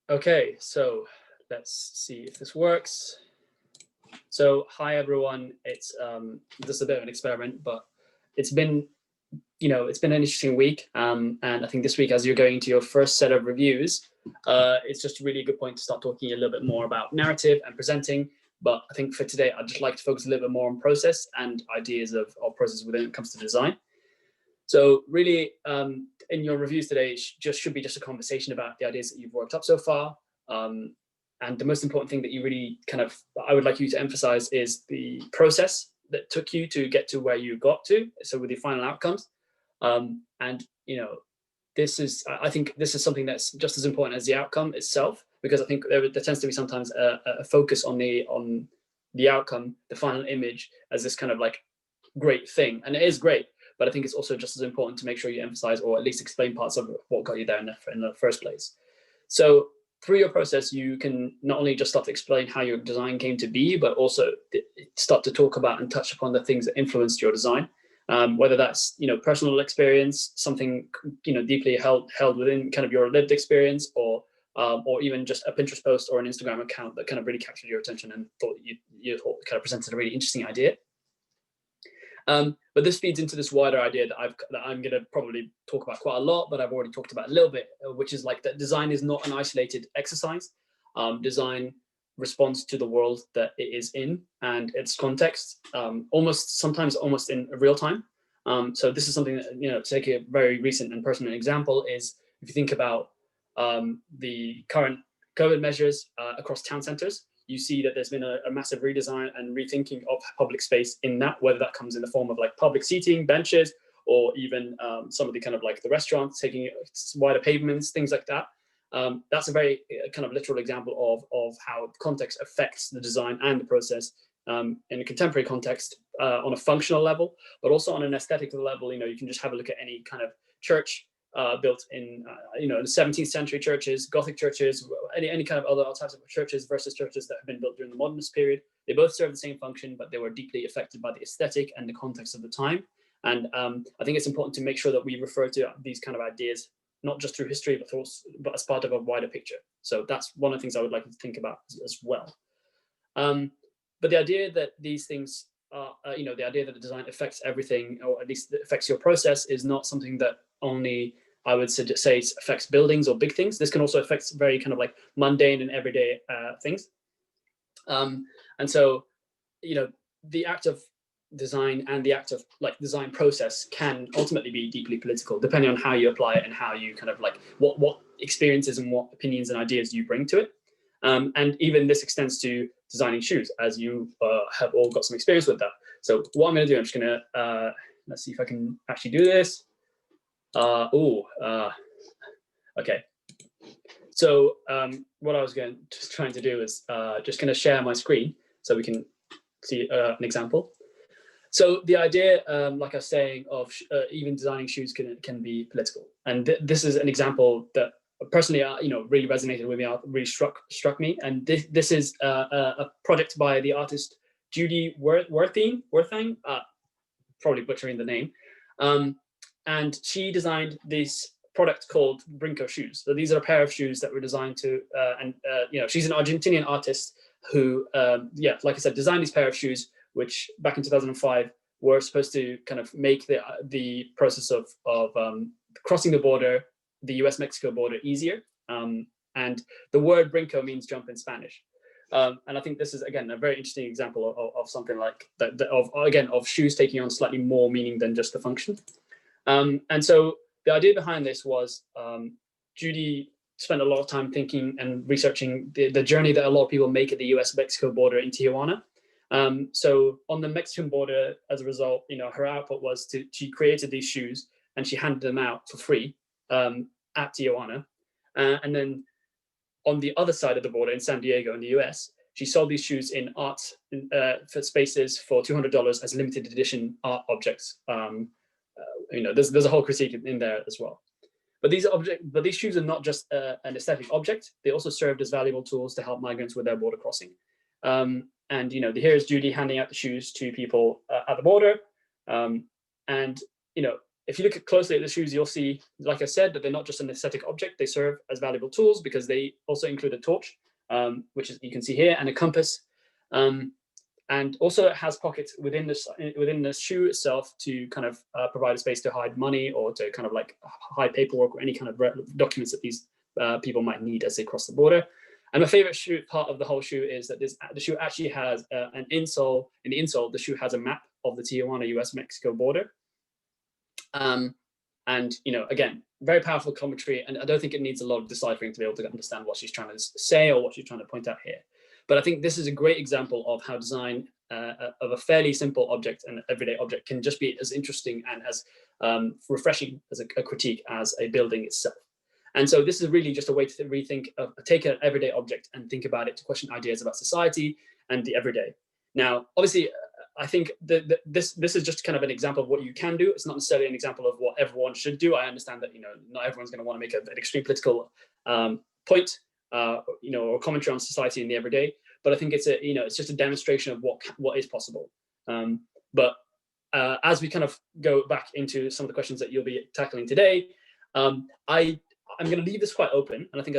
Okay, so let's see if this works. So hi everyone, it's this is a bit of an experiment, but it's been it's been an interesting week, and I think this week, as you're going into your first set of reviews, it's just a really good point to start talking a little bit more about narrative and presenting. But I think for today, I'd just like to focus a little bit more on process and ideas of process when it comes to design. So really, in your reviews today, it should be just a conversation about the ideas that you've worked up so far. And the most important thing that you really I would like you to emphasize is the process that took you to get to where you got to. So with the final outcomes. And I think this is something that's just as important as the outcome itself, because I think there tends to be sometimes a focus on the outcome, the final image, as this kind of like great thing, and it is great. But I think it's also just as important to make sure you emphasize or at least explain parts of what got you there in the first place. So through your process, you can not only just start to explain how your design came to be, but also start to talk about and touch upon the things that influenced your design. Whether that's personal experience, something deeply held within kind of your lived experience, or even just a Pinterest post or an Instagram account that kind of really captured your attention and thought you kind of presented a really interesting idea. But this feeds into this wider idea that I'm going to probably talk about quite a lot, but I've already talked about a little bit, which is like that design is not an isolated exercise. Design responds to the world that it is in and its context, sometimes almost in real time. So this is something that, to take a very recent and personal example, is if you think about the current COVID measures across town centers, you see that there's been a massive redesign and rethinking of public space in that, whether that comes in the form of like public seating, benches, or even some of the kind of like the restaurants taking wider pavements, things like that. That's a very kind of literal example of how context affects the design and the process in a contemporary context on a functional level, but also on an aesthetical level. You can just have a look at any kind of church built in, the 17th century churches, Gothic churches, any kind of other types of churches versus churches that have been built during the modernist period. They both serve the same function, but they were deeply affected by the aesthetic and the context of the time. And I think it's important to make sure that we refer to these kind of ideas not just through history, but as part of a wider picture. So that's one of the things I would like you to think about as well. But the idea that these things the idea that the design affects everything, or at least affects your process, is not something that only I would say affects buildings or big things. This can also affect very kind of like mundane and everyday things. And so, the act of design and the act of like design process can ultimately be deeply political, depending on how you apply it and how you kind of like what experiences and what opinions and ideas you bring to it. And even this extends to designing shoes, as you have all got some experience with that. So what I'm going to do, I'm just going to let's see if I can actually do this. Okay. So what I was trying to do is just going to share my screen so we can see an example. So the idea, like I was saying, of even designing shoes can be political, and this is an example that personally, really resonated with me, really struck me. And this is a project by the artist Judy Werthing, probably butchering the name, and she designed this product called Brinco shoes. So these are a pair of shoes that were designed to, she's an Argentinian artist who, like I said, designed these pair of shoes, which back in 2005 were supposed to kind of make the process of crossing the border, the US-Mexico border, easier. And the word Brinco means jump in Spanish. And I think this is, again, a very interesting example of something like that, of shoes taking on slightly more meaning than just the function. And so the idea behind this was Judy spent a lot of time thinking and researching the journey that a lot of people make at the US-Mexico border in Tijuana. So on the Mexican border, as a result, her output was she created these shoes and she handed them out for free at Tijuana. And then on the other side of the border in San Diego in the US, she sold these shoes in art for spaces for $200 as limited edition art objects. There's a whole critique in there as well. But these shoes are not just an aesthetic object. They also served as valuable tools to help migrants with their border crossing. And here's Judy handing out the shoes to people at the border. And if you look closely at the shoes, you'll see, like I said, that they're not just an aesthetic object. They serve as valuable tools because they also include a torch, which is, you can see here, and a compass. And also it has pockets within the shoe itself to kind of provide a space to hide money or to kind of like hide paperwork or any kind of documents that these people might need as they cross the border. And my favorite part of the whole shoe is that the shoe actually has an insole. In the insole, the shoe has a map of the Tijuana, US-Mexico border. And, you know, again, very powerful commentary. And I don't think it needs a lot of deciphering to be able to understand what she's trying to say or what she's trying to point out here. But I think this is a great example of how design of a fairly simple object and everyday object can just be as interesting and as refreshing as a critique as a building itself. And so this is really just a way to rethink, take an everyday object and think about it to question ideas about society and the everyday. Now, obviously, I think this is just kind of an example of what you can do. It's not necessarily an example of what everyone should do. I understand that, you know, not everyone's going to want to make an extreme political point, you know, or commentary on society in the everyday. But I think it's a, you know, it's just a demonstration of what is possible. But as we kind of go back into some of the questions that you'll be tackling today, I'm going to leave this quite open, and I think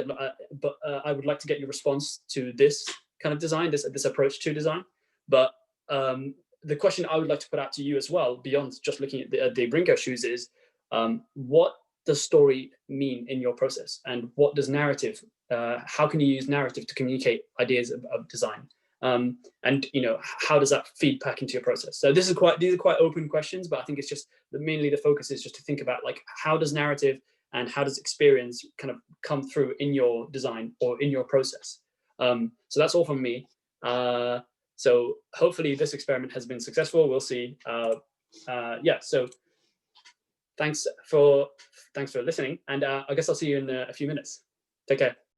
I would like to get your response to this kind of design, this approach to design. But the question I would like to put out to you as well, beyond just looking at the Brinko shoes, is what does story mean in your process, and what does narrative? How can you use narrative to communicate ideas of design? And you know, how does that feed back into your process? So these are quite open questions, but I think it's just mainly the focus is just to think about, like, how does narrative and how does experience kind of come through in your design or in your process? So that's all from me. So hopefully this experiment has been successful. We'll see. Yeah, so thanks for listening, and I guess I'll see you in a few minutes. Take care.